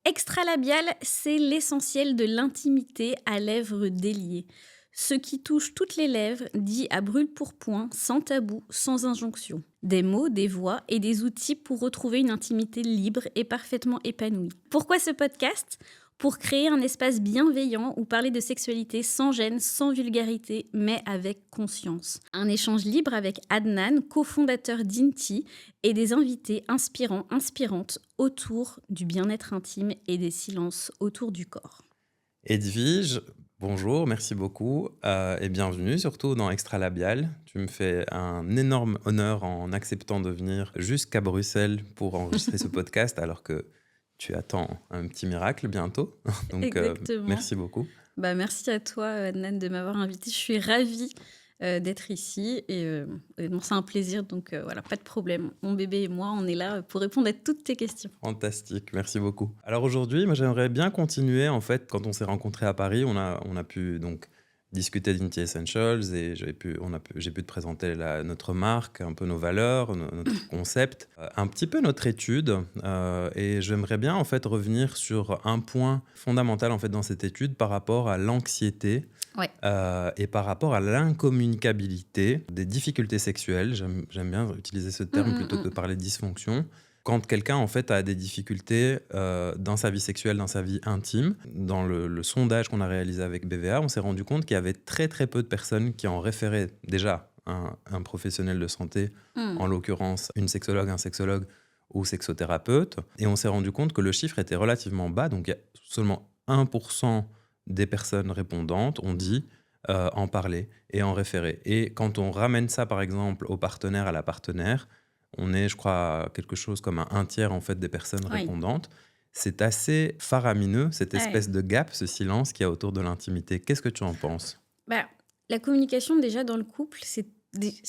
Extralabial, c'est l'essentiel de l'intimité à lèvres déliées. Ce qui touche toutes les lèvres, dit à brûle-pourpoint, sans tabou, sans injonction. Des mots, des voix et des outils pour retrouver une intimité libre et parfaitement épanouie. Pourquoi ce podcast ? Pour créer un espace bienveillant où parler de sexualité sans gêne, sans vulgarité, mais avec conscience. Un échange libre avec Adnan, cofondateur d'Inti, et des invités inspirants, inspirantes autour du bien-être intime et des silences autour du corps. Edwige, bonjour, merci beaucoup et bienvenue surtout dans Extralabial. Tu me fais un énorme honneur en acceptant de venir jusqu'à Bruxelles pour enregistrer ce podcast alors que tu attends un petit miracle bientôt. Donc Exactement. merci beaucoup. Merci à toi, Adnan, de m'avoir invitée. Je suis ravie d'être ici et bon, c'est un plaisir, donc voilà, pas de problème. Mon bébé et moi, on est là pour répondre à toutes tes questions. Fantastique, merci beaucoup. Alors aujourd'hui, moi j'aimerais bien continuer. En fait, quand on s'est rencontrés à Paris, on a pu donc discuter d'Inti Essentials et j'ai pu te présenter notre marque, un peu nos valeurs, notre concept, un petit peu notre étude. Et j'aimerais bien en fait revenir sur un point fondamental en fait dans cette étude par rapport à l'anxiété. Ouais. Et par rapport à l'incommunicabilité des difficultés sexuelles, j'aime bien utiliser ce terme plutôt que de parler de dysfonction. Quand quelqu'un en fait a des difficultés dans sa vie sexuelle, dans sa vie intime, dans le sondage qu'on a réalisé avec BVA, on s'est rendu compte qu'il y avait très très peu de personnes qui en référaient déjà un professionnel de santé, en l'occurrence une sexologue, un sexologue ou sexothérapeute. Et on s'est rendu compte que le chiffre était relativement bas, donc il y a seulement 1% des personnes répondantes ont dit en parler et en référer. Et quand on ramène ça par exemple au partenaire, à la partenaire, on est, je crois, à quelque chose comme un tiers en fait des personnes Oui. répondantes. C'est assez faramineux, cette Ouais. espèce de gap, ce silence qu'il y a autour de l'intimité. Qu'est-ce que tu en penses ? La communication, déjà, dans le couple, c'est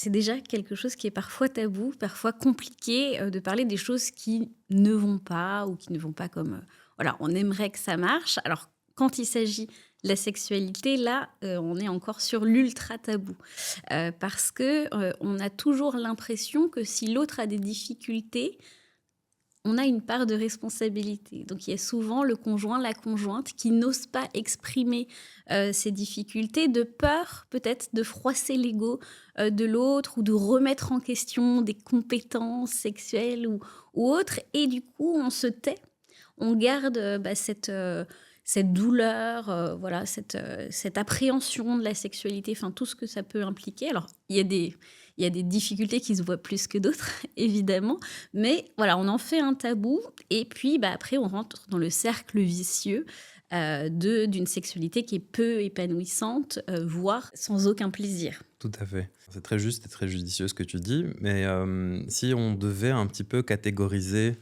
déjà quelque chose qui est parfois tabou, parfois compliqué de parler des choses qui ne vont pas ou qui ne vont pas comme voilà, on aimerait que ça marche. Alors, quand il s'agit de la sexualité, là, on est encore sur l'ultra tabou. Parce que on a toujours l'impression que si l'autre a des difficultés, on a une part de responsabilité. Donc, il y a souvent le conjoint, la conjointe qui n'ose pas exprimer ses difficultés de peur peut-être de froisser l'ego de l'autre ou de remettre en question des compétences sexuelles ou autres. Et du coup, on se tait. On garde cette douleur, voilà, cette appréhension de la sexualité, enfin tout ce que ça peut impliquer. Alors, il y a des difficultés qui se voient plus que d'autres, évidemment, mais voilà, on en fait un tabou et puis après, on rentre dans le cercle vicieux d'une sexualité qui est peu épanouissante, voire sans aucun plaisir. Tout à fait. C'est très juste et très judicieux ce que tu dis, mais si on devait un petit peu catégoriser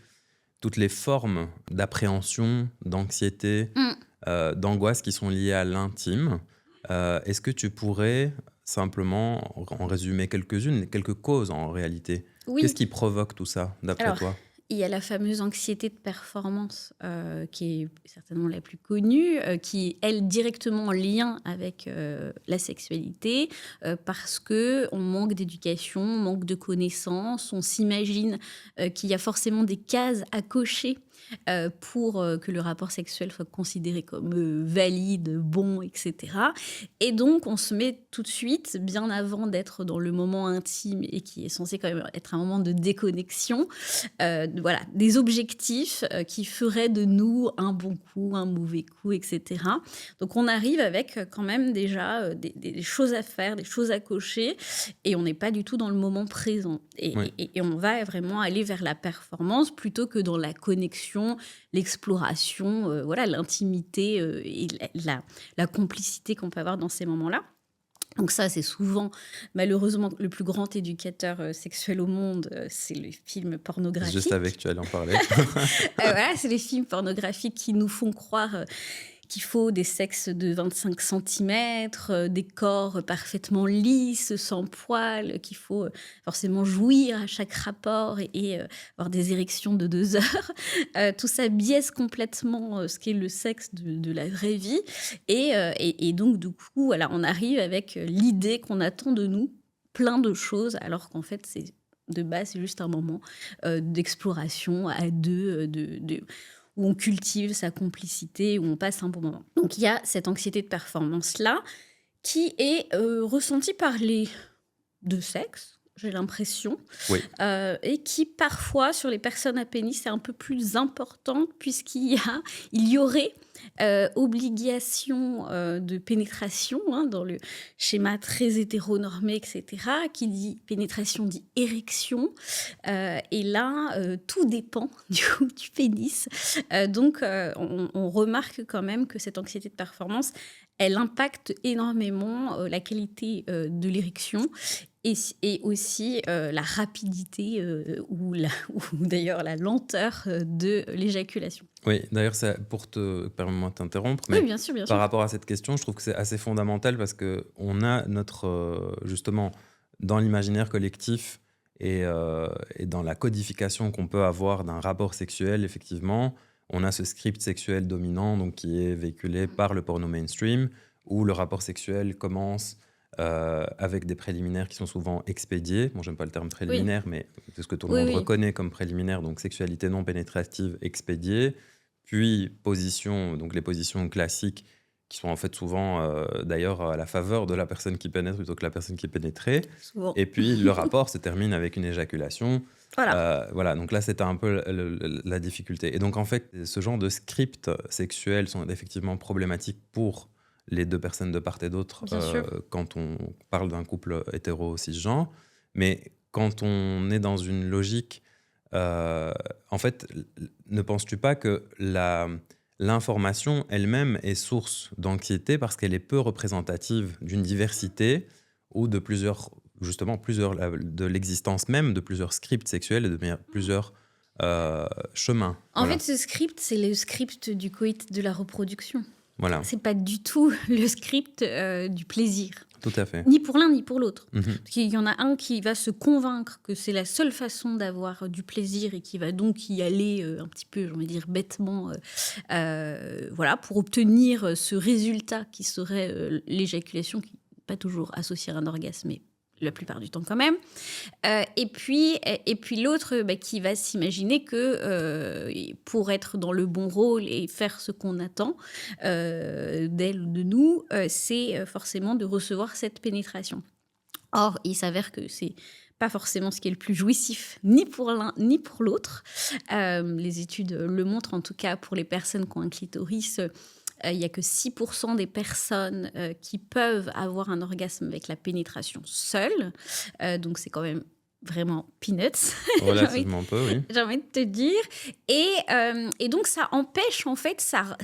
toutes les formes d'appréhension, d'anxiété, d'angoisse qui sont liées à l'intime, est-ce que tu pourrais simplement en résumer quelques-unes, quelques causes en réalité ? Oui. Qu'est-ce qui provoque tout ça, d'après Alors, toi ? il y a la fameuse anxiété de performance qui est certainement la plus connue, qui est, elle, directement en lien avec la sexualité, parce qu'on manque d'éducation, on manque de connaissances, on s'imagine qu'il y a forcément des cases à cocher pour que le rapport sexuel soit considéré comme valide, bon, etc. Et donc, on se met tout de suite, bien avant d'être dans le moment intime et qui est censé quand même être un moment de déconnexion, voilà, des objectifs qui feraient de nous un bon coup, un mauvais coup, etc. Donc, on arrive avec quand même déjà des choses à faire, des choses à cocher, et on n'est pas du tout dans le moment présent. Oui. Et on va vraiment aller vers la performance plutôt que dans la connexion, l'exploration, voilà, l'intimité et la complicité qu'on peut avoir dans ces moments-là. Donc ça, c'est souvent, malheureusement, le plus grand éducateur sexuel au monde, c'est les films Je pornographiques. savais que tu allais en parler. Voilà, c'est les films pornographiques qui nous font croire qu'il faut des sexes de 25 centimètres, des corps parfaitement lisses, sans poils, qu'il faut forcément jouir à chaque rapport et avoir des érections de 2 heures. Tout ça biaise complètement ce qu'est le sexe de la vraie vie. Et donc, du coup, voilà, on arrive avec l'idée qu'on attend de nous plein de choses, alors qu'en fait, de base, c'est juste un moment d'exploration à deux, où on cultive sa complicité, où on passe un bon moment. Donc il y a cette anxiété de performance-là qui est ressentie par les deux sexes, j'ai l'impression, Oui, et qui parfois, sur les personnes à pénis, c'est un peu plus important il y aurait obligation de pénétration dans le schéma très hétéronormé, etc. Qui dit pénétration dit érection. Et là, tout dépend du pénis. On remarque quand même que cette anxiété de performance, elle impacte énormément la qualité de l'érection et aussi la rapidité ou d'ailleurs la lenteur de l'éjaculation. oui. D'ailleurs, permets-moi de t'interrompre, Oui, mais bien sûr, bien par sûr. rapport à cette question, je trouve que c'est assez fondamental parce que on a justement, dans l'imaginaire collectif et dans la codification qu'on peut avoir d'un rapport sexuel, effectivement, on a ce script sexuel dominant, donc qui est véhiculé par le porno mainstream, où le rapport sexuel commence avec des préliminaires qui sont souvent expédiés. Bon, j'aime pas le terme Oui, préliminaire, mais c'est ce que tout le oui, monde oui. reconnaît comme préliminaire, donc sexualité non pénétrative expédiée, puis position, donc les positions classiques qui sont en fait souvent d'ailleurs à la faveur de la personne qui pénètre plutôt que la personne qui est pénétrée. Souvent. Et puis le rapport se termine avec une éjaculation. Voilà. Voilà, donc là c'était un peu la difficulté. Et donc en fait, ce genre de scripts sexuels sont effectivement problématiques pour les deux personnes de part et d'autre Bien sûr. quand on parle d'un couple hétéro-cisgenre. Mais quand on est dans une logique, en fait, ne penses-tu pas que l'information elle-même est source d'anxiété parce qu'elle est peu représentative d'une diversité ou de de l'existence même de plusieurs scripts sexuels et de plusieurs chemins. En Voilà, fait, ce script, c'est le script du coït de la reproduction. voilà, C'est pas du tout le script du plaisir. tout à fait. Ni pour l'un, ni pour l'autre. Mhm. Parce qu'il y en a un qui va se convaincre que c'est la seule façon d'avoir du plaisir et qui va donc y aller un petit peu, j'ai envie de dire, bêtement, voilà, pour obtenir ce résultat qui serait l'éjaculation, qui n'est pas toujours associée à un orgasme, mais la plupart du temps quand même. Et puis l'autre qui va s'imaginer que pour être dans le bon rôle et faire ce qu'on attend d'elle ou de nous, c'est forcément de recevoir cette pénétration. Or, il s'avère que c'est pas forcément ce qui est le plus jouissif, ni pour l'un ni pour l'autre. Les études le montrent, en tout cas pour les personnes qui ont un clitoris. Il n'y a que 6% des personnes qui peuvent avoir un orgasme avec la pénétration seule. Donc, c'est quand même vraiment peanuts, Relativement peu, oui. j'ai envie de te dire. Et donc, ça empêche, en fait, ça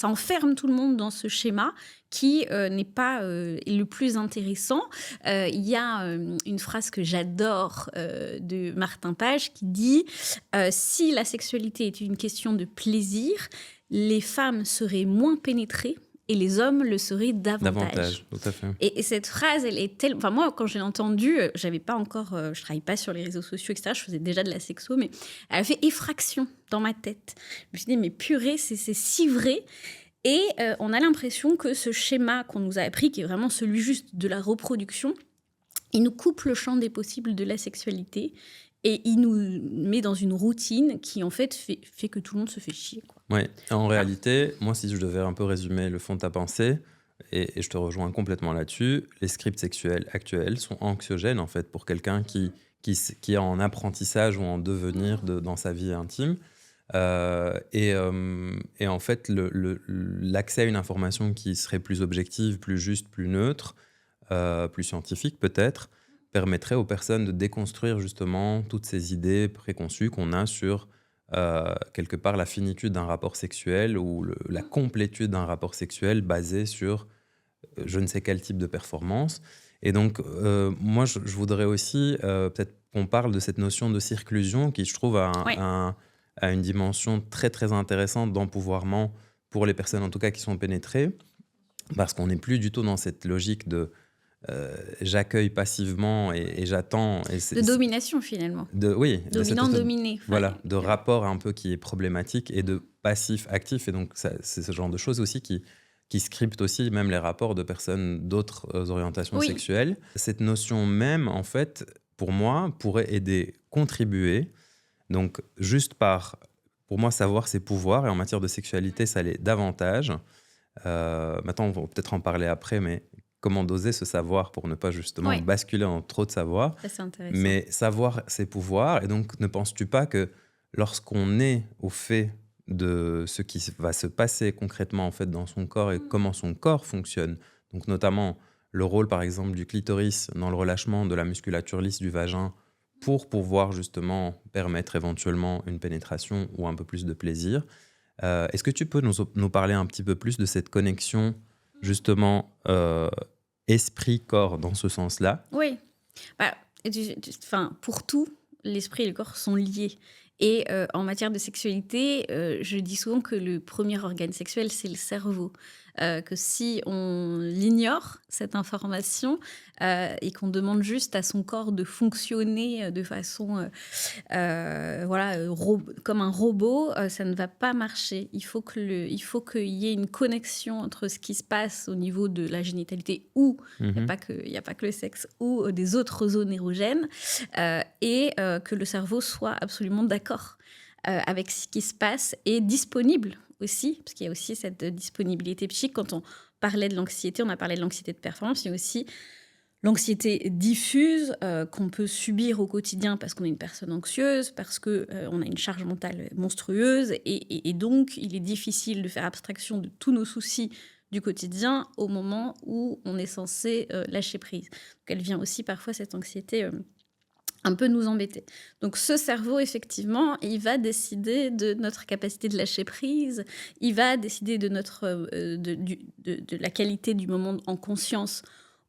enferme tout le monde dans ce schéma qui n'est pas le plus intéressant. Il y a une phrase que j'adore de Martin Page qui dit « Si la sexualité est une question de plaisir, les femmes seraient moins pénétrées et les hommes le seraient davantage. » Tout à fait. Et cette phrase, elle est tellement... Enfin, moi, quand je l'ai entendue, j'avais pas encore... je travaille pas sur les réseaux sociaux, etc. Je faisais déjà de la sexo, mais elle a fait effraction dans ma tête. Je me suis dit, mais purée, c'est si vrai. Et on a l'impression que ce schéma qu'on nous a appris, qui est vraiment celui juste de la reproduction, il nous coupe le champ des possibles de la sexualité et il nous met dans une routine qui, en fait, fait que tout le monde se fait chier, quoi. Ouais. En réalité, moi, si je devais un peu résumer le fond de ta pensée, et je te rejoins complètement là-dessus, les scripts sexuels actuels sont anxiogènes, en fait, pour quelqu'un qui est en apprentissage ou en devenir dans sa vie intime. Et en fait, l'accès à une information qui serait plus objective, plus juste, plus neutre, plus scientifique peut-être, permettrait aux personnes de déconstruire justement toutes ces idées préconçues qu'on a sur quelque part la finitude d'un rapport sexuel ou la complétude d'un rapport sexuel basé sur je ne sais quel type de performance. Et donc, moi, je voudrais aussi peut-être qu'on parle de cette notion de circlusion qui, je trouve, Oui. a une dimension très, très intéressante d'empouvoirment pour les personnes, en tout cas, qui sont pénétrées, parce qu'on n'est plus du tout dans cette logique de j'accueille passivement et j'attends. De domination, finalement. Oui, de cette espèce Dominant-dominé. voilà, de rapport un peu qui est problématique et de passif-actif. Et donc, c'est ce genre de choses aussi qui scriptent aussi même les rapports de personnes d'autres orientations Oui. sexuelles. Cette notion même, en fait, pour moi, pourrait aider, contribuer, donc juste par pour moi, savoir, c'est pouvoir. Et en matière de sexualité, ça l'est davantage. Maintenant, on va peut-être en parler après, mais comment doser ce savoir pour ne pas justement Ouais, basculer en trop de savoir. ça c'est intéressant. Mais savoir, c'est pouvoir. Et donc, ne penses-tu pas que lorsqu'on est au fait de ce qui va se passer concrètement en fait dans son corps et comment son corps fonctionne, donc notamment le rôle par exemple du clitoris dans le relâchement de la musculature lisse du vagin pour pouvoir justement permettre éventuellement une pénétration ou un peu plus de plaisir. Est-ce que tu peux nous parler un petit peu plus de cette connexion justement esprit-corps dans ce sens-là? Oui. Bah, enfin, pour tout, l'esprit et le corps sont liés. Et en matière de sexualité, je dis souvent que le premier organe sexuel, c'est le cerveau. Que si on ignore cette information et qu'on demande juste à son corps de fonctionner de façon voilà, comme un robot, ça ne va pas marcher. Il faut qu'il y ait une connexion entre ce qui se passe au niveau de la génitalité où Mhm. il y a pas que le sexe, ou des autres zones érogènes, et que le cerveau soit absolument d'accord avec ce qui se passe et disponible aussi, parce qu'il y a aussi cette disponibilité psychique. Quand on parlait de l'anxiété, on a parlé de l'anxiété de performance, il y a aussi l'anxiété diffuse qu'on peut subir au quotidien parce qu'on est une personne anxieuse, parce qu'on a une charge mentale monstrueuse, et donc il est difficile de faire abstraction de tous nos soucis du quotidien au moment où on est censé lâcher prise. Donc elle vient aussi parfois, cette anxiété, un peu nous embêter. Donc ce cerveau, effectivement, il va décider de notre capacité de lâcher prise, il va décider de, de la qualité du moment en conscience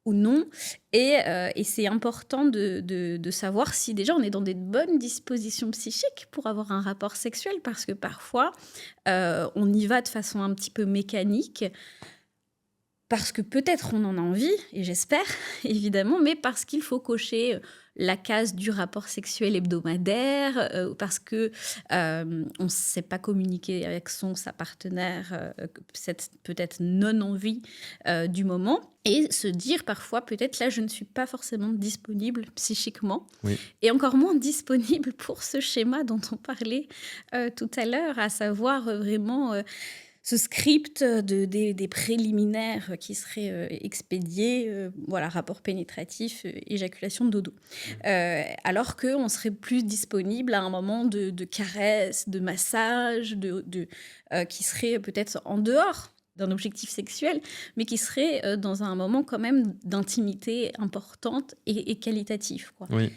ou non. Et c'est important de savoir si déjà on est dans des bonnes dispositions psychiques pour avoir un rapport sexuel, parce que parfois, on y va de façon un petit peu mécanique, parce que peut-être on en a envie, et j'espère, évidemment, mais parce qu'il faut cocher la case du rapport sexuel hebdomadaire, parce que on ne sait pas communiquer avec sa partenaire, cette peut-être non-envie du moment, et se dire parfois, peut-être là, je ne suis pas forcément disponible psychiquement, Oui. et encore moins disponible pour ce schéma dont on parlait tout à l'heure, à savoir vraiment ce script des préliminaires qui seraient expédiés, voilà, rapport pénétratif, éjaculation, dodo. Alors qu'on serait plus disponible à un moment de caresse, de massage, qui serait peut-être en dehors d'un objectif sexuel, mais qui serait dans un moment quand même d'intimité importante et qualitatif, quoi. Oui.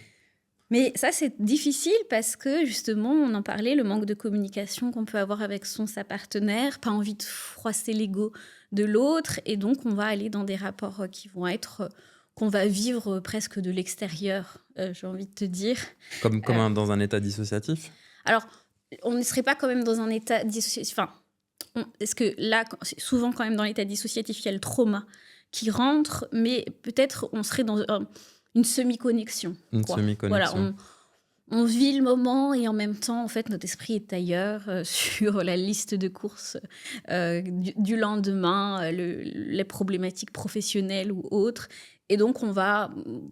Mais ça, c'est difficile parce que, justement, on en parlait, le manque de communication qu'on peut avoir avec sa partenaire, pas envie de froisser l'ego de l'autre, et donc on va aller dans des rapports qui vont être, qu'on va vivre presque de l'extérieur, j'ai envie de te dire. Euh, Dans un état dissociatif? alors, on ne serait pas quand même dans un état dissociatif. Enfin, est-ce que là, souvent quand même dans l'état dissociatif, il y a le trauma qui rentre, mais peut-être on serait dans une semi-connexion, Une quoi. Voilà, semi-connexion. on vit le moment et en même temps, en fait, notre esprit est ailleurs, sur la liste de courses du lendemain, les problématiques professionnelles ou autres. Et donc, on va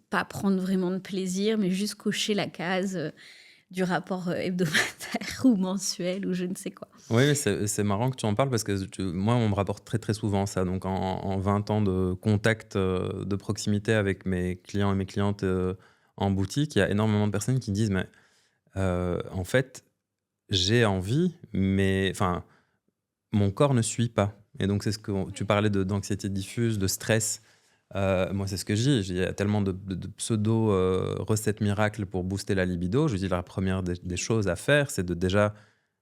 pas prendre vraiment de plaisir, mais juste cocher la case du rapport hebdomadaire ou mensuel ou je ne sais quoi. Oui, mais c'est marrant que tu en parles parce que moi, on me rapporte très très souvent ça. Donc, en 20 ans de contact de proximité avec mes clients et mes clientes en boutique, il y a énormément de personnes qui disent, mais en fait, j'ai envie, mais enfin, mon corps ne suit pas. Et donc, c'est ce que tu parlais d'anxiété diffuse, de stress. Moi, c'est ce que je dis. Il y a tellement de pseudo recettes miracles pour booster la libido. Je dis la première des choses à faire, c'est de déjà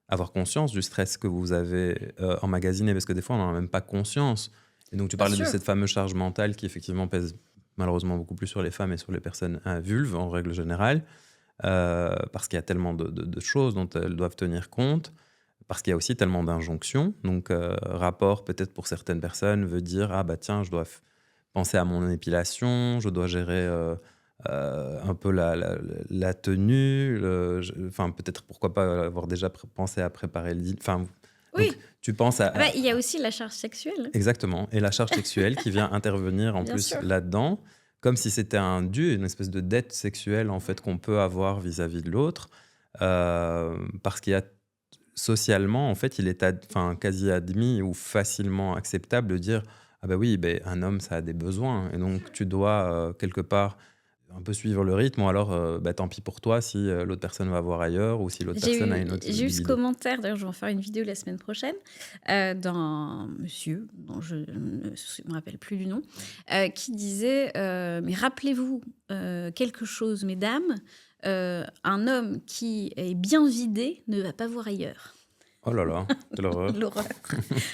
avoir conscience du stress que vous avez emmagasiné, parce que des fois, on n'en a même pas conscience. Et donc, tu Bien parlais de sûr. cette fameuse charge mentale qui, effectivement, pèse malheureusement beaucoup plus sur les femmes et sur les personnes vulves, en règle générale, parce qu'il y a tellement de choses dont elles doivent tenir compte, parce qu'il y a aussi tellement d'injonctions. Donc, rapport, peut-être pour certaines personnes, veut dire, ah bah tiens, je dois penser à mon épilation, je dois gérer un peu la tenue, enfin peut-être pourquoi pas avoir déjà pensé à préparer le dîner. Enfin, Oui. donc tu penses Ah bah, il y a aussi la charge sexuelle. exactement, et la charge sexuelle qui vient intervenir en Bien plus sûr. là-dedans, comme si c'était un dû, une espèce de dette sexuelle en fait qu'on peut avoir vis-à-vis de l'autre, parce qu'il y a socialement, en fait, il est enfin, quasi admis ou facilement acceptable de dire: «Ah bah oui, beh, un homme, ça a des besoins et donc tu dois, quelque part, un peu suivre le rythme ou alors, bah, tant pis pour toi si, l'autre personne va voir ailleurs ou si l'autre personne a une autre J'ai eu ce libido». commentaire, d'ailleurs je vais en faire une vidéo la semaine prochaine, d'un monsieur dont je ne me rappelle plus du nom, qui disait, «Mais rappelez-vous, quelque chose mesdames, un homme qui est bien vidé ne va pas voir ailleurs». Oh là là, quelle horreur. L'horreur.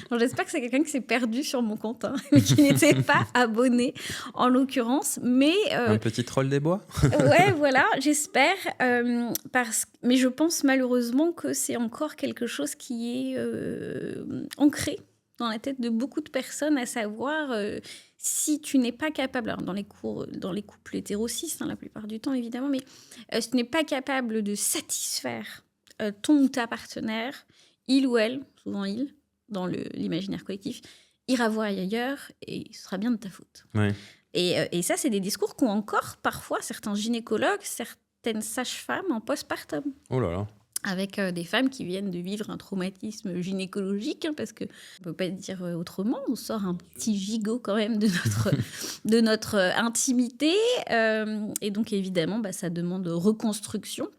Bon, j'espère que c'est quelqu'un qui s'est perdu sur mon compte, hein, mais qui n'était pas abonné en l'occurrence. Mais Un petit troll des bois? ouais, voilà, j'espère. Mais je pense malheureusement que c'est encore quelque chose qui est ancré dans la tête de beaucoup de personnes, à savoir si tu n'es pas capable, alors dans les couples hétéro-cis, hein, la plupart du temps évidemment, mais si tu n'es pas capable de satisfaire ton ou ta partenaire, il ou elle, souvent il, dans l'imaginaire collectif, ira voir ailleurs et ce sera bien de ta faute. Oui, Et ça, c'est des discours qu'ont encore parfois certains gynécologues, certaines sages-femmes en postpartum, oh là là. avec des femmes qui viennent de vivre un traumatisme gynécologique, hein, parce qu'on ne peut pas dire autrement, on sort un petit gigot quand même de de notre intimité. Et donc évidemment, bah, ça demande reconstruction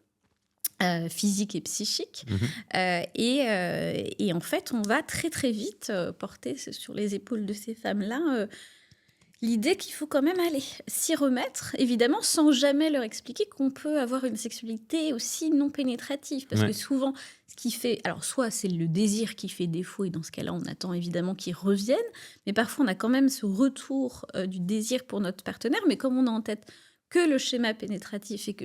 physique et psychique. Mmh. Et en fait, on va très très vite porter sur les épaules de ces femmes-là l'idée qu'il faut quand même aller s'y remettre, évidemment, sans jamais leur expliquer qu'on peut avoir une sexualité aussi non pénétrative. Parce que Ouais, souvent, ce qui fait... Alors, soit c'est le désir qui fait défaut, et dans ce cas-là, on attend évidemment qu'ils reviennent. Mais parfois, on a quand même ce retour du désir pour notre partenaire. Mais comme on a en tête que le schéma pénétratif et que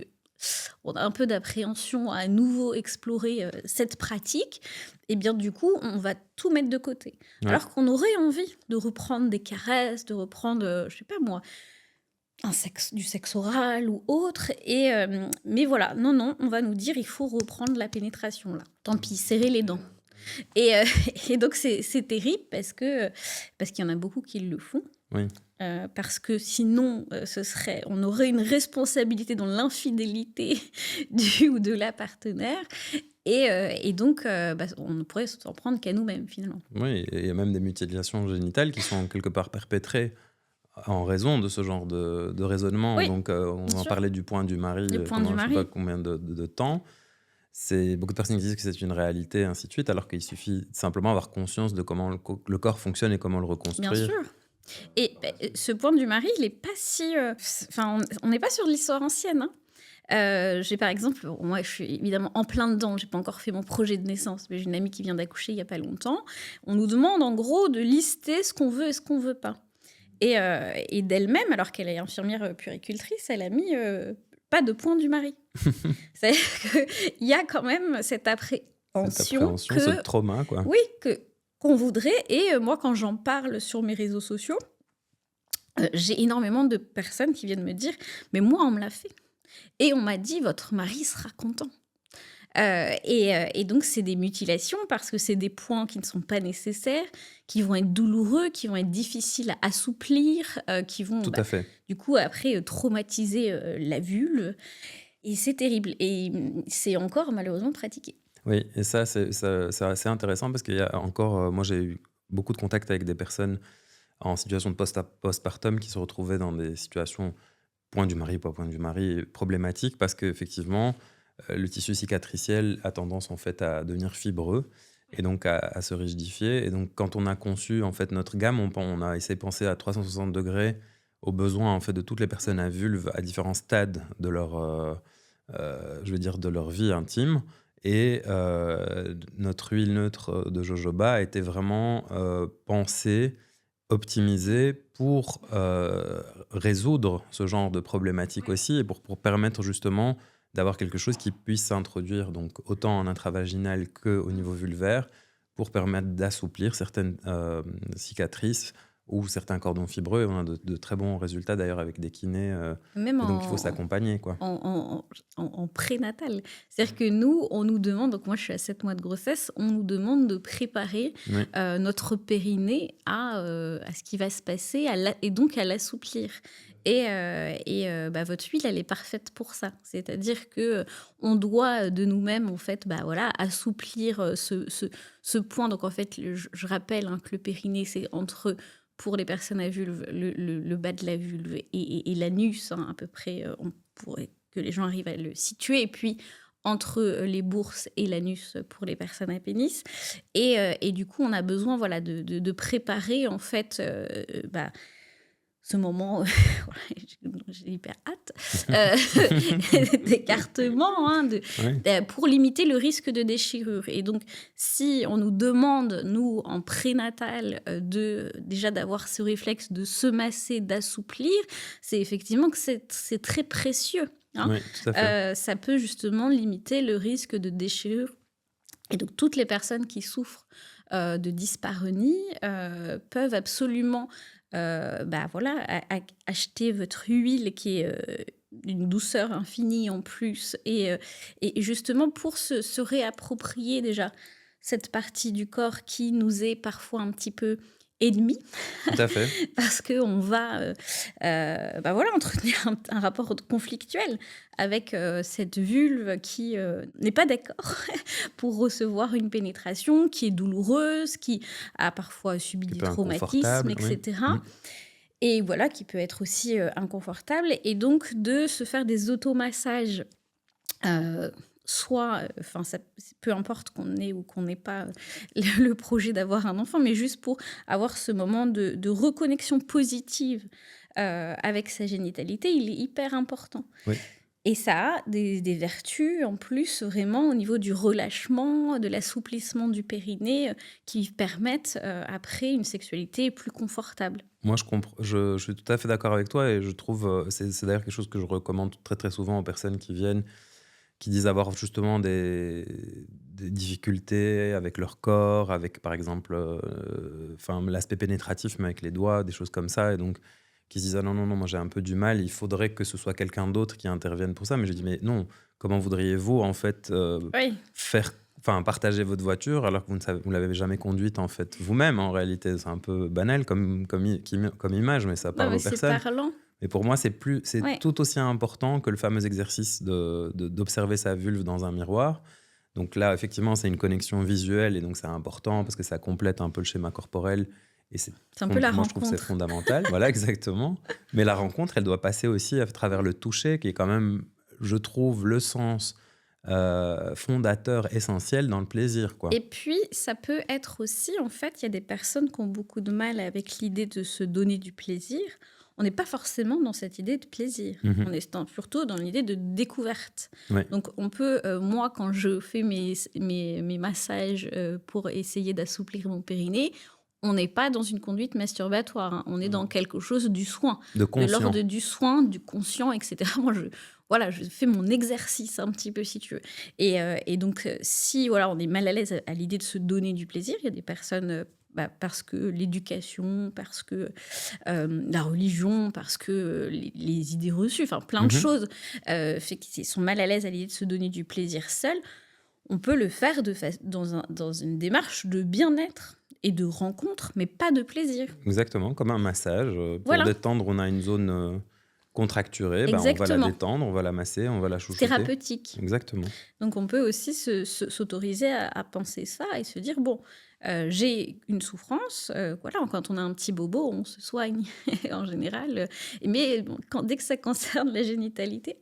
on a un peu d'appréhension à nouveau explorer cette pratique, et bien du coup, on va tout mettre de côté. ouais. Alors qu'on aurait envie de reprendre des caresses, de reprendre, je sais pas moi, du sexe oral ou autre. Mais voilà, non, non, on va nous dire il faut reprendre la pénétration là. Tant pis, serrer les dents. Et, euh, et donc c'est terrible parce qu'il y en a beaucoup qui le font. Oui, Parce que sinon, on aurait une responsabilité dans l'infidélité du ou de la partenaire. Et donc, bah, on ne pourrait s'en prendre qu'à nous-mêmes, finalement. oui, et il y a même des mutilations génitales qui sont quelque part perpétrées en raison de ce genre de raisonnement. Oui, Donc, on bien en sûr. parlait du point du mari Le point du pendant je ne sais pas mari. combien de temps. C'est beaucoup de personnes qui disent que c'est une réalité, ainsi de suite, alors qu'il suffit simplement d'avoir conscience de comment le corps fonctionne et comment le Bien reconstruire. sûr. Et bah, ce point du mari, il n'est pas si... Enfin, on n'est pas sur de l'histoire ancienne, hein. J'ai par exemple, moi je suis évidemment en plein dedans, j'ai pas encore fait mon projet de naissance, mais j'ai une amie qui vient d'accoucher il y a pas longtemps. On nous demande en gros de lister ce qu'on veut et ce qu'on veut pas. Et d'elle-même, alors qu'elle est infirmière puéricultrice, elle a mis pas de point du mari. C'est-à-dire qu'il y a quand même cette Cette appréhension appréhension, ce que, trauma, quoi. oui, qu'on voudrait. Et moi, quand j'en parle sur mes réseaux sociaux, j'ai énormément de personnes qui viennent me dire, mais moi, on me l'a fait. Et on m'a dit, votre mari sera content. Et donc, c'est des mutilations parce que c'est des points qui ne sont pas nécessaires, qui vont être douloureux, qui vont être difficiles à assouplir, qui vont, Tout bah, à fait. du coup, après, traumatiser la vulve. Et c'est terrible. Et c'est encore malheureusement pratiqué. Oui, et ça, c'est assez intéressant parce qu'il y a encore, moi j'ai eu beaucoup de contacts avec des personnes en situation de postpartum qui se retrouvaient dans des situations point du mari, pas point du mari, problématiques parce qu'effectivement, le tissu cicatriciel a tendance en fait à devenir fibreux et donc à se rigidifier. Et donc quand on a conçu en fait notre gamme, on a essayé de penser à 360 degrés aux besoins en fait de toutes les personnes à vulve à différents stades de leur, je veux dire, de leur vie intime. Et notre huile neutre de jojoba était vraiment pensée, optimisée pour résoudre ce genre de problématique aussi et pour permettre justement d'avoir quelque chose qui puisse s'introduire donc autant en intravaginal qu'au niveau vulvaire pour permettre d'assouplir certaines cicatrices ou certains cordons fibreux. On a de très bons résultats d'ailleurs avec des kinés. Même Et donc, il faut s'accompagner, quoi. en prénatal. C'est-à-dire que nous, on nous demande, donc moi je suis à 7 mois de grossesse, on nous demande de préparer Oui, notre périnée à ce qui va se passer et donc à l'assouplir. Et votre huile, elle est parfaite pour ça. C'est-à-dire que on doit de nous-mêmes, en fait, voilà, assouplir ce point. Donc, en fait, je rappelle que le périnée, c'est pour les personnes à vulve, le bas de la vulve et l'anus, à peu près, pourrait que les gens arrivent à le situer. Et puis, entre les bourses et l'anus pour les personnes à pénis. Et du coup, on a besoin, voilà, de préparer, en fait, ce moment, j'ai hyper hâte, d'écartement, oui, pour limiter le risque de déchirure. Et donc, si on nous demande, nous, en prénatal, déjà d'avoir ce réflexe de se masser, d'assouplir, c'est effectivement que c'est très précieux. oui, tout à fait. Ça peut justement limiter le risque de déchirure. Et donc, toutes les personnes qui souffrent de dyspareunie peuvent absolument voilà, acheter votre huile qui est d'une douceur infinie en plus. Et justement, pour se réapproprier déjà cette partie du corps qui nous est parfois un petit peu ennemie, Tout à fait. parce qu'on va voilà, entretenir un rapport conflictuel avec cette vulve qui n'est pas d'accord pour recevoir une pénétration, qui est douloureuse, qui a parfois subi Un des peu traumatismes, inconfortable, oui. etc. Mm. Et voilà, qui peut être aussi inconfortable. Et donc, de se faire des automassages, soit, peu importe qu'on ait ou qu'on n'ait pas le projet d'avoir un enfant, mais juste pour avoir ce moment de reconnexion positive avec sa génitalité, il est hyper important. Oui. Et ça a des vertus en plus vraiment au niveau du relâchement, de l'assouplissement du périnée qui permettent après une sexualité plus confortable. Moi, je suis tout à fait d'accord avec toi et je trouve, c'est d'ailleurs quelque chose que je recommande très très souvent aux personnes qui viennent, qui disent avoir justement des difficultés avec leur corps, avec par exemple enfin, l'aspect pénétratif, mais avec les doigts, des choses comme ça. Et donc, qui se disent: ah non, non, non, moi j'ai un peu du mal, il faudrait que ce soit quelqu'un d'autre qui intervienne pour ça. Mais je dis: mais non, comment voudriez-vous en fait Oui, partager votre voiture alors que vous ne l'avez jamais conduite en fait vous-même en réalité? C'est un peu banal comme image, mais ça non, parle mais aux c'est personnes. parlant. Mais pour moi, c'est Ouais. tout aussi important que le fameux exercice d'observer sa vulve dans un miroir. Donc là, effectivement, c'est une connexion visuelle et donc c'est important parce que ça complète un peu le schéma corporel. Et C'est un peu la moi, je trouve que c'est rencontre. fondamental. Voilà, exactement. Mais la rencontre, elle doit passer aussi à travers le toucher, qui est quand même, je trouve, le sens fondateur essentiel dans le plaisir, quoi. Et puis, ça peut être aussi, en fait, il y a des personnes qui ont beaucoup de mal avec l'idée de se donner du plaisir. On n'est pas forcément dans cette idée de plaisir. Mhm. On est plutôt dans l'idée de découverte. Ouais. Donc, on peut, moi, quand je fais mes massages pour essayer d'assouplir mon périnée, on n'est pas dans une conduite masturbatoire. On est dans quelque chose du soin, De de conscient. l'ordre du soin, du conscient, etc. Moi, voilà, je fais mon exercice un petit peu, si tu veux. Et donc, si voilà, on est mal à l'aise à l'idée de se donner du plaisir, il y a des personnes, parce que l'éducation, parce que la religion, parce que les idées reçues, enfin plein de Mhm. choses, fait qu'ils sont mal à l'aise à l'idée de se donner du plaisir seul. On peut le faire dans une démarche de bien-être et de rencontre, mais pas de plaisir. Exactement, comme un massage. Pour Voilà, détendre, on a une zone contracturée, ben, on va la exactement. détendre, on va la masser, on va la chouchouter. Thérapeutique. Exactement. Donc on peut aussi s'autoriser à penser ça et se dire, bon, j'ai une souffrance, voilà, quand on a un petit bobo, on se soigne en général, mais bon, dès que ça concerne la génitalité,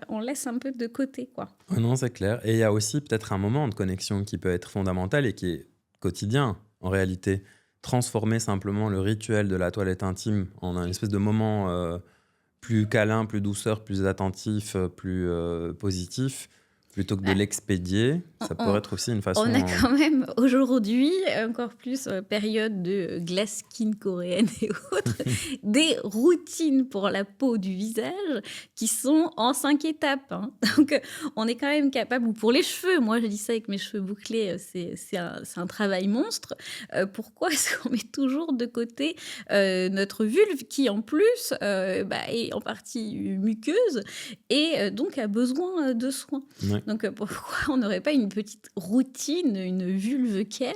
on laisse un peu de côté, quoi. Ah non, c'est clair. Et il y a aussi peut-être un moment de connexion qui peut être fondamental et qui est quotidien, en réalité. Transformer simplement le rituel de la toilette intime en un espèce de moment plus câlin, plus douceur, plus attentif, plus positif, plutôt que de Bah, l'expédier, on ça on pourrait être aussi une on a façon. quand même aujourd'hui, encore plus, période de glass skin coréenne et autres, des routines pour la peau du visage qui sont en 5 étapes, hein. Donc, on est quand même capable ou pour les cheveux, moi je dis ça avec mes cheveux bouclés, c'est un travail monstre. Pourquoi est-ce qu'on met toujours de côté, notre vulve qui en plus, bah, est en partie muqueuse et donc a besoin, de soins. Ouais. Donc, pourquoi on n'aurait pas une petite routine, une vulve care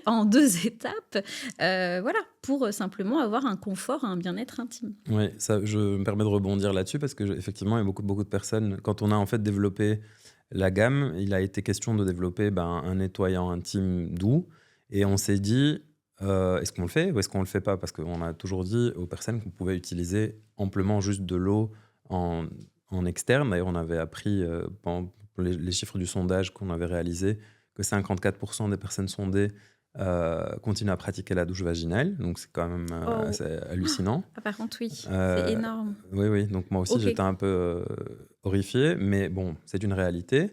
en 2 étapes, voilà, pour, simplement avoir un confort, un bien-être intime. Ouais, ça, je me permets de rebondir là-dessus parce que effectivement, il y a beaucoup de personnes. Quand on a en fait développé la gamme, il a été question de développer un nettoyant intime doux, et on s'est dit, est-ce qu'on le fait ou est-ce qu'on le fait pas? Parce qu'on a toujours dit aux personnes qu'on pouvait utiliser amplement juste de l'eau en, en externe. D'ailleurs, on avait appris pour les chiffres du sondage qu'on avait réalisé que 54% des personnes sondées continuent à pratiquer la douche vaginale. Donc c'est quand même Oh! assez hallucinant. Ah par contre oui, c'est Heu, énorme. oui, oui, donc moi aussi OK. j'étais un peu, horrifié, mais bon, c'est une réalité,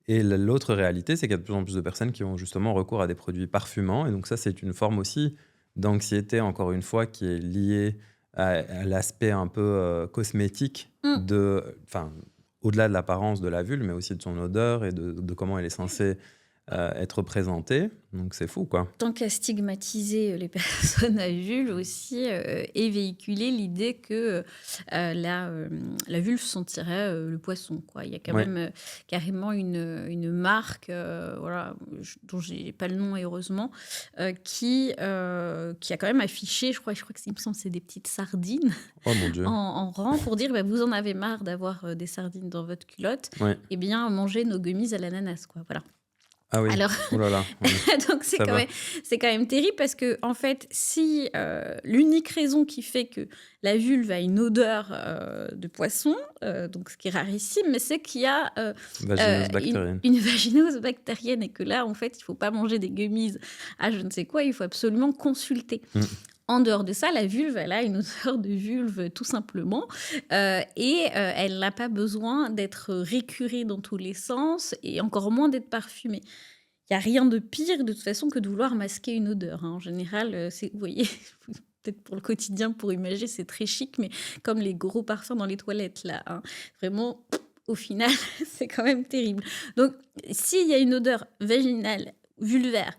et l'autre réalité, c'est qu'il y a de plus en plus de personnes qui ont justement recours à des produits parfumants, et donc ça, c'est une forme aussi d'anxiété, encore une fois, qui est liée à l'aspect un peu, cosmétique Mmh. enfin, au-delà de l'apparence de la vulve, mais aussi de son odeur et de comment elle est censée, être présentée, donc c'est fou, quoi. Tant qu'à stigmatiser, les personnes à vulve aussi, et véhiculer l'idée que, la vulve sentirait, le poisson, quoi. Il y a quand Ouais, même, carrément une marque, voilà, dont j'ai pas le nom et heureusement, qui a quand même affiché, je crois que c'est il me semble que c'est des petites sardines oh mon en Dieu, en rang pour dire: «Bah, vous en avez marre d'avoir, des sardines dans votre culotte, ouais. et bien mangez nos gummies à l'ananas», quoi, voilà. Ah oui, Alors oh là là, oui, donc ça va. c'est quand même terrible parce que en fait, si, l'unique raison qui fait que la vulve a une odeur, de poisson, donc ce qui est rarissime, mais c'est qu'il y a, Vaginose une bactérienne. une vaginose bactérienne et que là, en fait, il faut pas manger des gummies à je ne sais quoi, il faut absolument consulter. Mmh. En dehors de ça, la vulve, elle a une odeur de vulve tout simplement, elle n'a pas besoin d'être récurée dans tous les sens et encore moins d'être parfumée. Il y a rien de pire de toute façon que de vouloir masquer une odeur, hein. En général, c'est vous voyez, peut-être pour le quotidien, pour imager, c'est très chic, mais comme les gros parfums dans les toilettes là, hein, vraiment, au final, c'est quand même terrible. Donc s'il y a une odeur vaginale, vulvaire,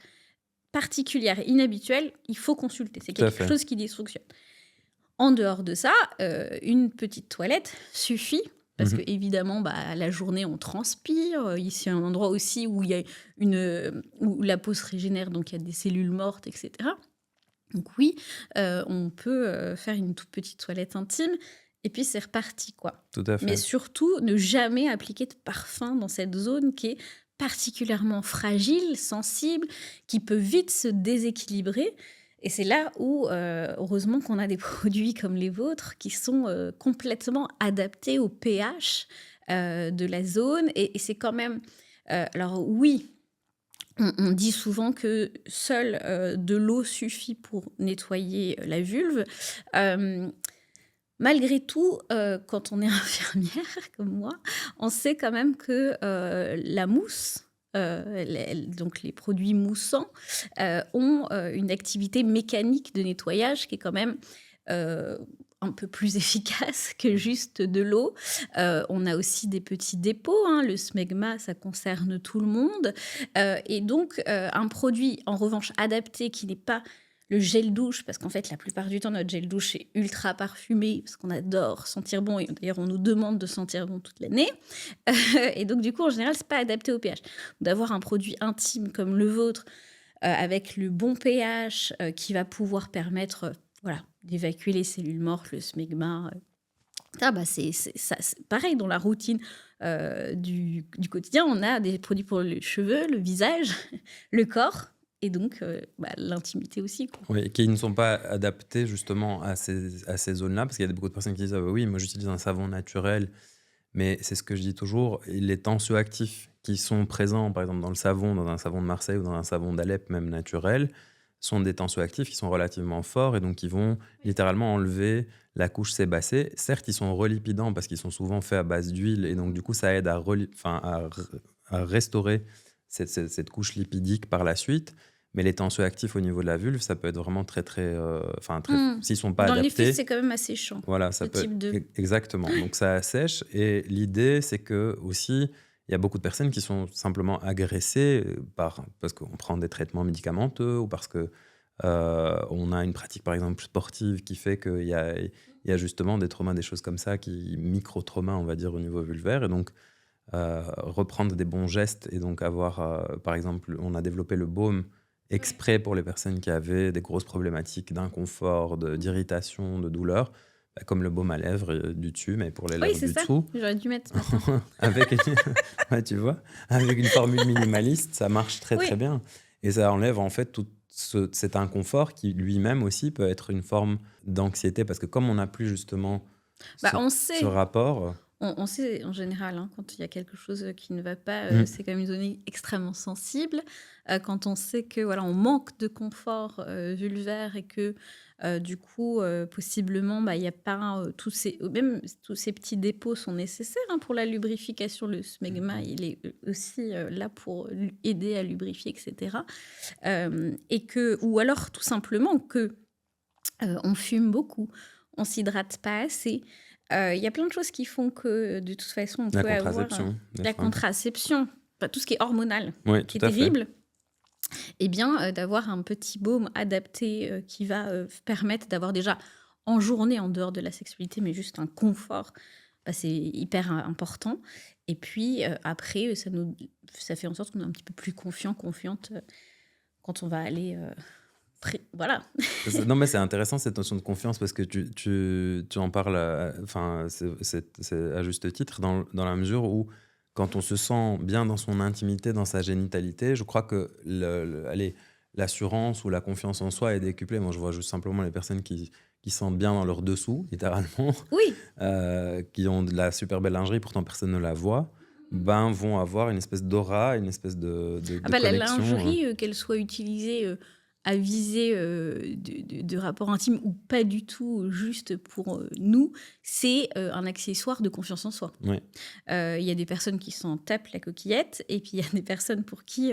particulière, inhabituelle, il faut consulter. C'est Tout à quelque fait. chose qui dysfonctionne. En dehors de ça, une petite toilette suffit parce Mmh que mh. évidemment, bah, la journée, on transpire, ici, un endroit aussi où il y a où la peau se régénère, donc il y a des cellules mortes et cetera. Donc oui, on peut, faire une toute petite toilette intime et puis c'est reparti, quoi. Tout à Mais fait. surtout, ne jamais appliquer de parfum dans cette zone qui est particulièrement fragile, sensible, qui peut vite se déséquilibrer et c'est là où, heureusement qu'on a des produits comme les vôtres qui sont, complètement adaptés au pH, de la zone et c'est quand même, alors oui, on dit souvent que seule, de l'eau suffit pour nettoyer, la vulve. Hem, Malgré tout, quand on est infirmière comme moi, on sait quand même que, la mousse, donc les produits moussants, ont, une activité mécanique de nettoyage qui est quand même, heu, un peu plus efficace que juste de l'eau. On a aussi des petits dépôts, hein, le smegma, ça concerne tout le monde, et donc un produit en revanche adapté qui n'est pas le gel douche, parce qu'en fait, la plupart du temps, notre gel douche est ultra parfumé, parce qu'on adore sentir bon et d'ailleurs, on nous demande de sentir bon toute l'année. Et donc du coup, en général, c'est pas adapté au pH. D'avoir un produit intime comme le vôtre, avec le bon pH, qui va pouvoir permettre, voilà, d'évacuer les cellules mortes, le smegma, ça, bah, c'est ça c'est pareil dans la routine, du quotidien, on a des produits pour les cheveux, le visage, le corps et donc bah, l'intimité aussi, quoi. Oui, qui ne sont pas adaptés justement à ces zones-là, parce qu'il y a beaucoup de personnes qui disent: «Ah bah oui, moi j'utilise un savon naturel», mais c'est ce que je dis toujours, les tensioactifs qui sont présents, par exemple, dans le savon, dans un savon de Marseille ou dans un savon d'Alep même naturel, sont des tensioactifs qui sont relativement forts et donc qui vont littéralement enlever la couche sébacée. Certes, ils sont relipidants parce qu'ils sont souvent faits à base d'huile et donc du coup, ça aide à restaurer cette couche lipidique par la suite. Mais les tensioactifs au niveau de la vulve, ça peut être vraiment très, très... Mmh. s'ils sont pas Dans les faits, adaptés, c'est quand même assez chiant, voilà, ce ça peut... type de... Exactement. Donc ça assèche. Et l'idée, c'est que aussi, il y a beaucoup de personnes qui sont simplement agressées parce qu'on prend des traitements médicamenteux ou parce que on a une pratique, par exemple, sportive qui fait qu'il y a justement des traumas, des choses comme ça, micro-traumas, on va dire, au niveau vulvaire. Et donc, reprendre des bons gestes et donc avoir, par exemple, on a développé le baume exprès pour les personnes qui avaient des grosses problématiques d'inconfort, d'irritation, de douleur, comme le baume à lèvres du dessus, mais pour les Oui, lèvres c'est du ça. dessous. J'aurais dû mettre ce matin. avec, ouais, tu vois, avec une formule minimaliste, ça marche très très Oui. bien. Et ça enlève en fait tout cet inconfort qui lui-même aussi peut être une forme d'anxiété parce que comme on n'a plus justement Bah, ce, on ce sait. rapport. On sait en général, hein, quand il y a quelque chose qui ne va pas, Mm, c'est quand même une zone extrêmement sensible. Quand on sait que voilà, on manque de confort vulvaire et que du coup, possiblement, bah, il y a pas même tous ces petits dépôts sont nécessaires hein, pour la lubrification. Le smegma, il est aussi là pour aider à lubrifier, etc. Et que, ou alors tout simplement que on fume beaucoup, on s'hydrate pas assez. Il y a plein de choses qui font que, de toute façon, on la peut avoir contraception, des la fois. contraception, enfin, tout ce qui est hormonal, Oui, qui tout est à fait. terrible. Et bien, d'avoir un petit baume adapté qui va permettre d'avoir déjà en journée, en dehors de la sexualité, mais juste un confort, bah, c'est hyper important. Et puis après, ça fait en sorte qu'on est un petit peu plus confiant, confiante quand on va aller... voilà. Non, mais c'est intéressant cette notion de confiance parce que tu en parles, enfin, c'est à juste titre, dans la mesure où quand on se sent bien dans son intimité, dans sa génitalité, je crois que allez, l'assurance ou la confiance en soi est décuplée. Moi, je vois juste simplement les personnes qui se sentent bien dans leur dessous, littéralement, Oui. qui ont de la super belle lingerie, pourtant personne ne la voit, ben, vont avoir une espèce d'aura, une espèce Ah de bah, la connexion. lingerie, qu'elle soit utilisée, à visée, de rapport intime ou pas du tout, juste pour, nous, c'est, un accessoire de confiance en soi. Ouais. Il y a des personnes qui s'en tapent la coquillette et puis il y a des personnes pour qui,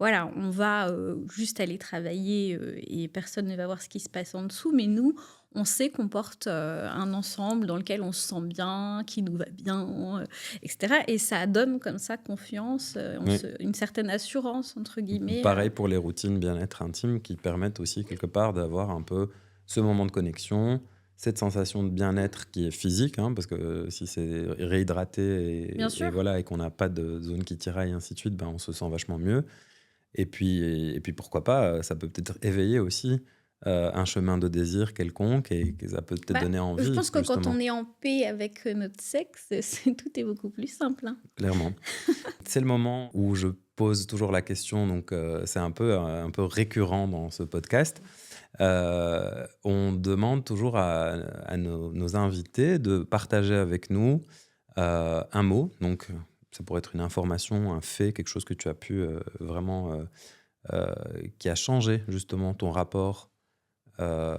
voilà, on va, juste aller travailler, et personne ne va voir ce qui se passe en dessous. Mais nous, on sait qu'on porte, un ensemble dans lequel on se sent bien, qui nous va bien, et cetera et ça donne comme ça confiance, Ouais. une certaine «assurance» entre guillemets, Pareil pour les routines bien-être intime qui permettent aussi quelque part d'avoir un peu ce moment de connexion, cette sensation de bien-être qui est physique, hein, parce que si c'est réhydraté bien et sûr. voilà, et qu'on n'a pas de zone qui tiraille, et ainsi de suite, ben, on se sent vachement mieux. Et puis pourquoi pas, ça peut peut-être éveiller aussi un chemin de désir quelconque et que ça peut peut-être Bah, donner je envie, pense que quand on justement, est en paix avec, notre sexe, tout est beaucoup plus simple, hein. clairement. C'est le moment où je pose toujours la question, donc c'est un peu récurrent dans ce podcast. On demande toujours à nos invités de partager avec nous un mot. Donc, ça pourrait être une information, un fait, quelque chose que tu as pu vraiment, euh, qui a changé justement ton rapport euh,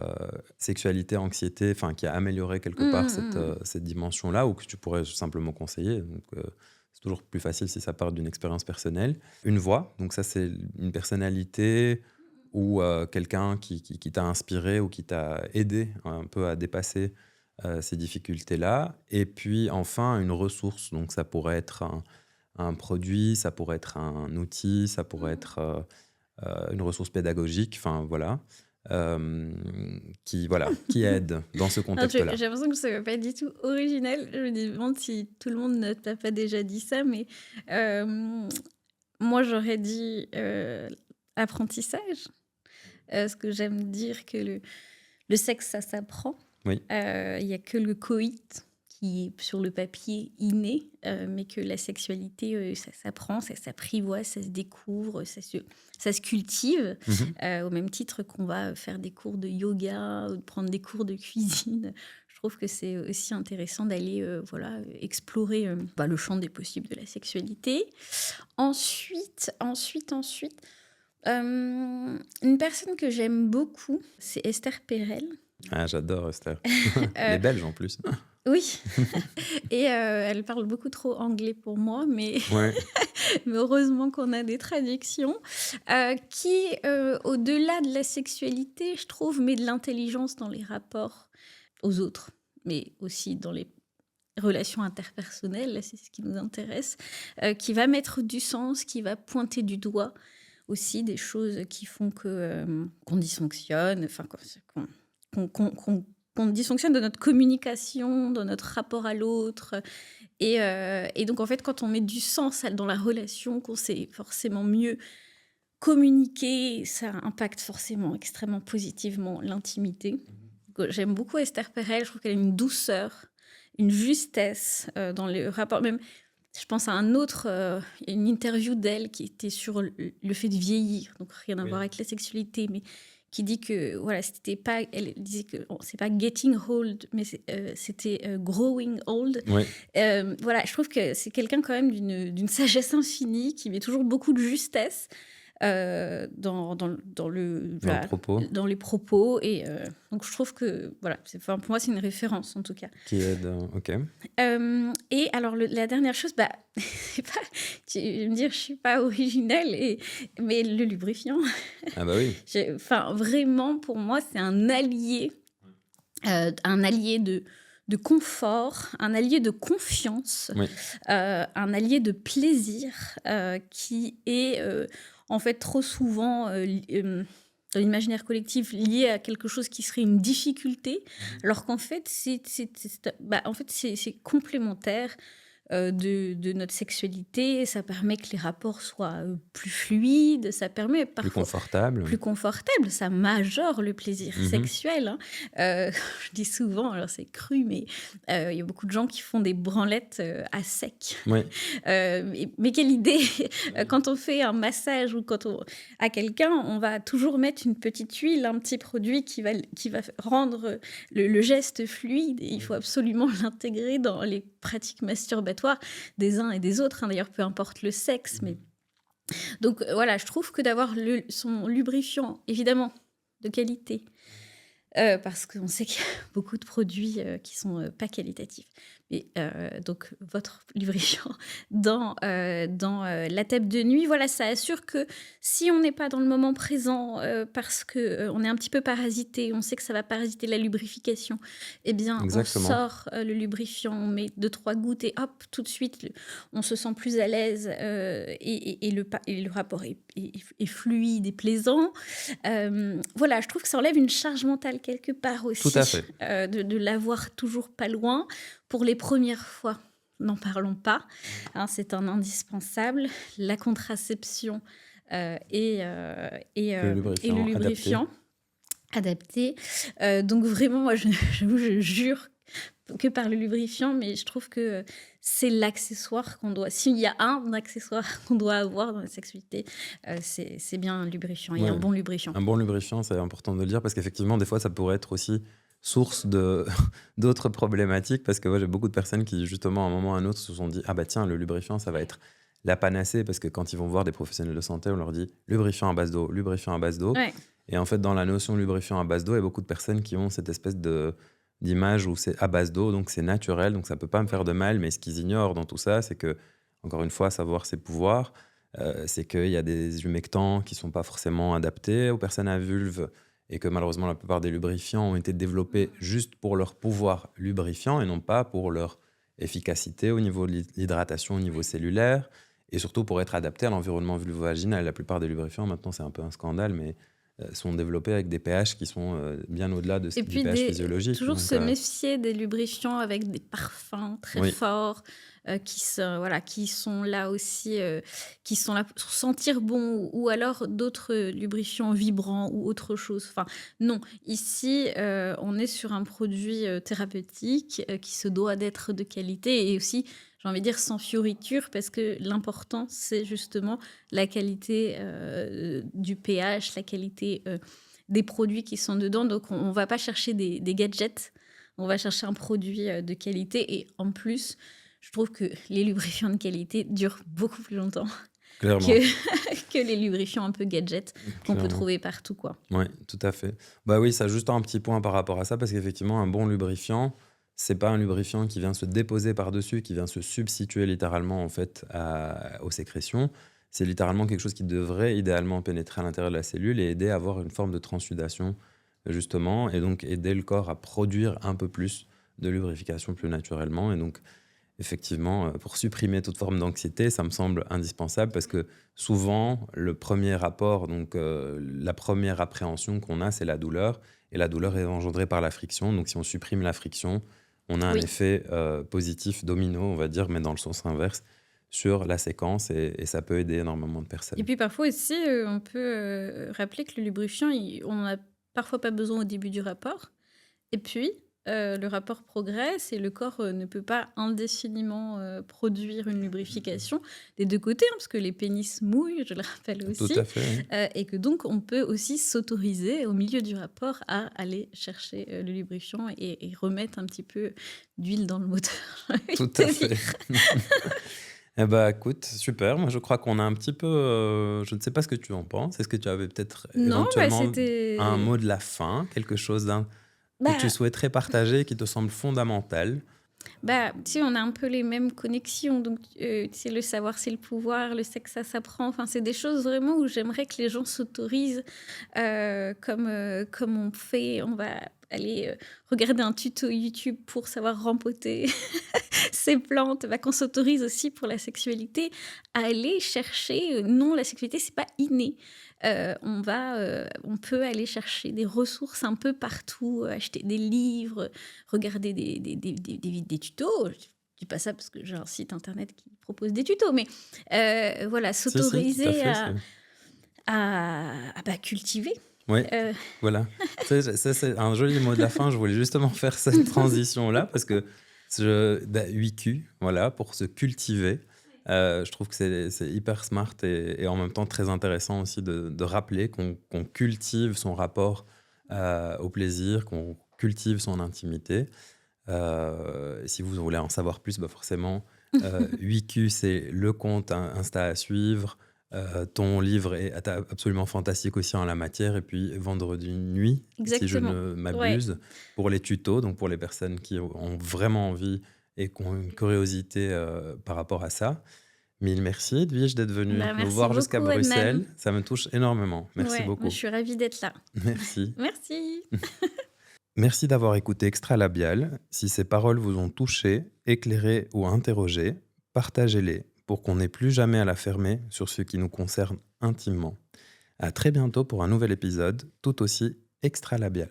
sexualité, anxiété, enfin qui a amélioré quelque Mmh, part mmh, mmh. cette dimension-là ou que tu pourrais simplement conseiller. Donc, c'est toujours plus facile si ça part d'une expérience personnelle. Une voix, donc ça c'est une personnalité ou quelqu'un qui t'a inspiré ou qui t'a aidé un peu à dépasser ces difficultés-là. Et puis enfin une ressource, donc ça pourrait être un produit, ça pourrait être un outil, ça pourrait être une ressource pédagogique, enfin voilà, euh, qui aide dans ce Alors, contexte-là. j'ai l'impression que ça va pas du tout original. Je me demande si tout le monde ne t'a pas déjà dit ça, mais moi j'aurais dit apprentissage. Parce que j'aime dire que le sexe, ça s'apprend. Oui. Il y a que le coït qui est sur le papier inné, mais que la sexualité, ça s'apprend, ça s'apprivoise, ça se découvre, ça se cultive, Mhm. au même titre qu'on va faire des cours de yoga ou de prendre des cours de cuisine. Je trouve que c'est aussi intéressant d'aller voilà, explorer le champ des possibles de la sexualité. Ensuite, Une personne que j'aime beaucoup, c'est Esther Perel. Ah, j'adore Esther. Elle Euh, est belge en plus. oui, et elle parle beaucoup trop anglais pour moi, mais, Ouais, mais heureusement qu'on a des traductions, qui, au-delà de la sexualité, je trouve, met de l'intelligence dans les rapports aux autres, mais aussi dans les relations interpersonnelles, là, c'est ce qui nous intéresse, qui va mettre du sens, qui va pointer du doigt aussi des choses qui font que, qu'on dysfonctionne, enfin qu'on dysfonctionne dans notre communication, dans notre rapport à l'autre. Et donc, en fait, quand on met du sens dans la relation, qu'on sait forcément mieux communiquer, ça impacte forcément extrêmement positivement l'intimité. Donc, j'aime beaucoup Esther Perel, je trouve qu'elle a une douceur, une justesse dans les rapports. Même, je pense à une interview d'elle qui était sur le fait de vieillir, donc rien à voir oui. avec la sexualité, mais qui dit que voilà, c'était pas, elle disait que c'est pas getting old, mais c'était growing old. Ouais, Voilà, je trouve que c'est quelqu'un quand même d'une sagesse infinie, qui met toujours beaucoup de justesse dans le, dans le voilà, propos dans les propos. Et donc je trouve que voilà, enfin, pour moi c'est une référence en tout cas. qui aide. Ok. Et alors la dernière chose, bah, c'est pas, tu vas me dire je suis pas originelle, mais le lubrifiant, Ah bah oui. enfin vraiment pour moi c'est un allié de confort, un allié de confiance, Oui. un allié de plaisir, qui est en fait trop souvent dans l'imaginaire collectif lié à quelque chose qui serait une difficulté, alors qu'en fait c'est complémentaire de notre sexualité. Ça permet que les rapports soient plus fluides, ça permet Plus parfois confortable. plus confortable, ça majore le plaisir Mhm. sexuel, hein. Je dis souvent, alors c'est cru, mais il y a beaucoup de gens qui font des branlettes à sec. Ouais. Mais quelle idée! Quand on fait un massage ou à quelqu'un, on va toujours mettre une petite huile, un petit produit qui va rendre le geste fluide. Et il faut absolument l'intégrer dans les pratiques masturbatoires des uns et des autres, hein. D'ailleurs, peu importe le sexe, mais donc voilà, je trouve que d'avoir son lubrifiant, évidemment, de qualité, parce qu'on sait qu'il y a beaucoup de produits qui sont pas qualitatifs. Mais donc votre lubrifiant dans la table de nuit, voilà, ça assure que si on n'est pas dans le moment présent parce que on est un petit peu parasité, on sait que ça va parasiter la lubrification, eh bien on Exactement. sort le lubrifiant, on met 2-3 gouttes et hop, tout de suite, on se sent plus à l'aise et le rapport est fluide et plaisant. Voilà, je trouve que ça enlève une charge mentale quelque part Tout à aussi, fait. de l'avoir toujours pas loin. Pour les premières fois, n'en parlons pas, hein, c'est un indispensable. La contraception Le et le lubrifiant adapté. lubrifiant adapté. Donc vraiment, moi, je jure que par le lubrifiant, mais je trouve que c'est l'accessoire qu'on doit... S'il y a un accessoire qu'on doit avoir dans la sexualité, c'est bien un lubrifiant, et un Ouais. bon lubrifiant. Un bon lubrifiant, c'est important de le dire parce qu'effectivement, des fois, ça pourrait être aussi source de d'autres problématiques parce que moi, j'ai beaucoup de personnes qui, justement, à un moment ou à un autre, se sont dit ah bah tiens, le lubrifiant, ça va être la panacée parce que quand ils vont voir des professionnels de santé, on leur dit lubrifiant à base d'eau, lubrifiant à base d'eau. Ouais. Et en fait, dans la notion de lubrifiant à base d'eau, il y a beaucoup de personnes qui ont cette espèce d'image où c'est à base d'eau, donc c'est naturel, donc ça peut pas me faire de mal. Mais ce qu'ils ignorent dans tout ça, c'est que, encore une fois, savoir ses pouvoirs, c'est qu'il y a des humectants qui sont pas forcément adaptés aux personnes à vulve et que malheureusement la plupart des lubrifiants ont été développés juste pour leur pouvoir lubrifiant et non pas pour leur efficacité au niveau de l'hydratation, au niveau cellulaire et surtout pour être adaptés à l'environnement vulvovaginal. La plupart des lubrifiants, maintenant c'est un peu un scandale, mais sont développés avec des pH qui sont bien au-delà Et du puis pH physiologique. toujours Donc, se méfier des lubrifiants avec des parfums très oui, forts qui sont là aussi, qui sont là pour sentir bon, ou alors d'autres lubrifiants vibrants ou autre chose. Enfin, non, ici, on est sur un produit thérapeutique qui se doit d'être de qualité et aussi, j'ai envie de dire, sans fioriture, parce que l'important, c'est justement la qualité du pH, la qualité des produits qui sont dedans. Donc, on ne va pas chercher des gadgets, on va chercher un produit de qualité. Et en plus, je trouve que les lubrifiants de qualité durent beaucoup plus longtemps clairement. que, que les lubrifiants un peu gadgets qu'on peut Clairement. trouver partout, quoi. Oui, tout à fait. Bah oui, ça juste un petit point par rapport à ça, parce qu'effectivement, un bon lubrifiant, c'est pas un lubrifiant qui vient se déposer par-dessus, qui vient se substituer littéralement en fait aux sécrétions. C'est littéralement quelque chose qui devrait idéalement pénétrer à l'intérieur de la cellule et aider à avoir une forme de transsudation, justement, et donc aider le corps à produire un peu plus de lubrification plus naturellement. Et donc, effectivement, pour supprimer toute forme d'anxiété, ça me semble indispensable parce que souvent, le premier rapport, donc la première appréhension qu'on a, c'est la douleur. Et la douleur est engendrée par la friction. Donc, si on supprime la friction, on a un Oui. effet positif domino, on va dire, mais dans le sens inverse, sur la séquence. Et ça peut aider énormément de Et personnes. puis parfois aussi, on peut rappeler que le lubrifiant, on n'en a parfois pas besoin au début du rapport. Et puis, le rapport progresse et le corps ne peut pas indéfiniment produire une lubrification des deux côtés, hein, parce que les pénis mouillent, je le rappelle Tout aussi, à fait, oui. et que donc on peut aussi s'autoriser au milieu du rapport à aller chercher le lubrifiant et remettre un petit peu d'huile dans le moteur, j'ai envie de Tout te à dire. fait. Eh ben, écoute, super. Moi, je crois qu'on a un petit peu. Je ne sais pas ce que tu en penses. Est-ce que tu avais peut-être Non, bah, éventuellement un c'était... mot de la fin, quelque chose que tu Bah, souhaiterais partager, qui te semble fondamental? Bah, tu sais, on a un peu les mêmes connexions. Donc, tu sais, le savoir, c'est le pouvoir, le sexe, ça s'apprend. Enfin, c'est des choses vraiment où j'aimerais que les gens s'autorisent, comme on fait. On va aller regarder un tuto YouTube pour savoir rempoter ses plantes. Bah, qu'on s'autorise aussi pour la sexualité à aller chercher. Non, la sexualité, c'est pas inné. On peut aller chercher des ressources un peu partout, acheter des livres, regarder des tutos. Je dis pas ça parce que j'ai un site internet qui propose des tutos, mais voilà, Si, si, tout à s'autoriser fait. bah, cultiver. Oui, Euh, voilà. Ça, c'est un joli mot de la fin. Je voulais justement faire cette transition-là parce que 8Q, voilà, pour se cultiver. Je trouve que c'est hyper smart et en même temps très intéressant aussi de rappeler qu'on cultive son rapport au plaisir, qu'on cultive son intimité. Si vous voulez en savoir plus, bah forcément, 8Q, c'est le compte Insta à suivre. Ton livre est absolument fantastique aussi en la matière. Et puis, Vendredi nuit, si je Exactement. ne Ouais. m'abuse, pour les tutos, donc pour les personnes qui ont vraiment envie et qui ont une curiosité par rapport à ça. Mille merci, Edwige, d'être venue Bah, nous merci voir jusqu'à beaucoup, Adnan. Bruxelles. Ça me touche énormément. Merci Ouais, moi, je beaucoup. suis ravie d'être là. Merci. Merci. Merci d'avoir écouté Extra Labial. Si ces paroles vous ont touché, éclairé ou interrogé, partagez-les pour qu'on n'ait plus jamais à la fermer sur ce qui nous concerne intimement. À très bientôt pour un nouvel épisode, tout aussi extra labial.